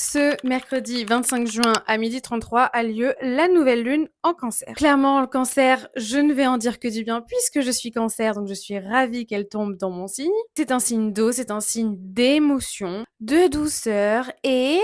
Ce mercredi 25 juin à 12h33 a lieu la nouvelle lune en Cancer. Clairement, le Cancer, je ne vais en dire que du bien puisque je suis Cancer, donc je suis ravie qu'elle tombe dans mon signe. C'est un signe d'eau, c'est un signe d'émotion, de douceur et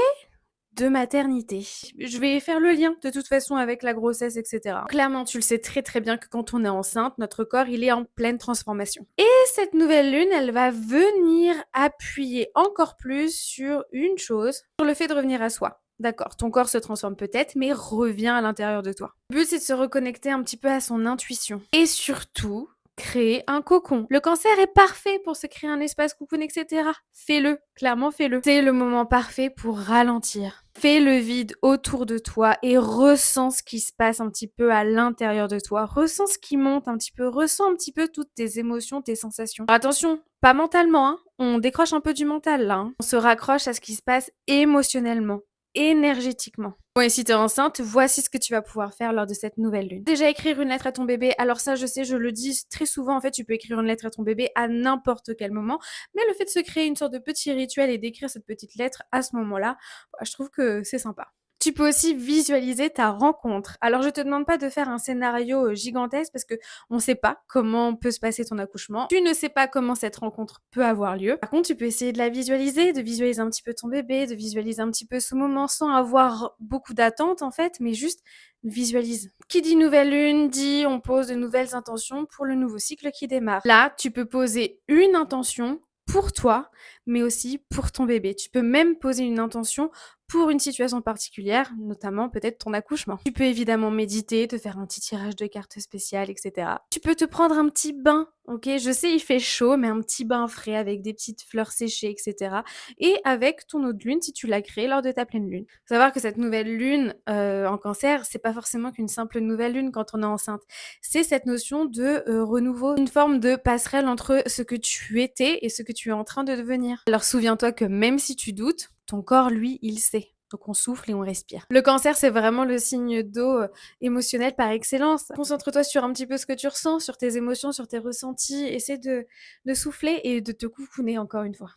de maternité. Je vais faire le lien de toute façon avec la grossesse, etc. Clairement, tu le sais très très bien que quand on est enceinte, notre corps il est en pleine transformation. Et cette nouvelle lune, elle va venir appuyer encore plus sur une chose, sur le fait de revenir à soi. D'accord, ton corps se transforme peut-être, mais revient à l'intérieur de toi. Le but, c'est de se reconnecter un petit peu à son intuition. Et surtout, créer un cocon. Le Cancer est parfait pour se créer un espace cocoon, etc. Fais-le, clairement fais-le. C'est le moment parfait pour ralentir. Fais le vide autour de toi et ressens ce qui se passe un petit peu à l'intérieur de toi. Ressens ce qui monte un petit peu, ressens un petit peu toutes tes émotions, tes sensations. Alors attention, pas mentalement, hein. On décroche un peu du mental là. Hein. On se raccroche à ce qui se passe émotionnellement, énergétiquement. Bon, et si t'es enceinte, voici ce que tu vas pouvoir faire lors de cette nouvelle lune. Déjà, écrire une lettre à ton bébé. Alors ça, je sais, je le dis très souvent, en fait, tu peux écrire une lettre à ton bébé à n'importe quel moment. Mais le fait de se créer une sorte de petit rituel et d'écrire cette petite lettre à ce moment-là, je trouve que c'est sympa. Tu peux aussi visualiser ta rencontre. Alors, je te demande pas de faire un scénario gigantesque parce que on sait pas comment peut se passer ton accouchement. Tu ne sais pas comment cette rencontre peut avoir lieu. Par contre, tu peux essayer de la visualiser, de visualiser un petit peu ton bébé, de visualiser un petit peu ce moment sans avoir beaucoup d'attentes en fait, mais juste visualise. Qui dit nouvelle lune dit on pose de nouvelles intentions pour le nouveau cycle qui démarre. Là, tu peux poser une intention pour toi, mais aussi pour ton bébé. Tu peux même poser une intention pour une situation particulière, notamment peut-être ton accouchement. Tu peux évidemment méditer, te faire un petit tirage de cartes spéciales, etc. Tu peux te prendre un petit bain, ok? Je sais, il fait chaud, mais un petit bain frais avec des petites fleurs séchées, etc. Et avec ton eau de lune, si tu l'as créée lors de ta pleine lune. Faut savoir que cette nouvelle lune en Cancer, c'est pas forcément qu'une simple nouvelle lune quand on est enceinte. C'est cette notion de renouveau, une forme de passerelle entre ce que tu étais et ce que tu es en train de devenir. Alors souviens-toi que même si tu doutes, ton corps, lui, il sait. Donc on souffle et on respire. Le Cancer, c'est vraiment le signe d'eau émotionnel par excellence. Concentre-toi sur un petit peu ce que tu ressens, sur tes émotions, sur tes ressentis. Essaie de souffler et de te coucouner encore une fois.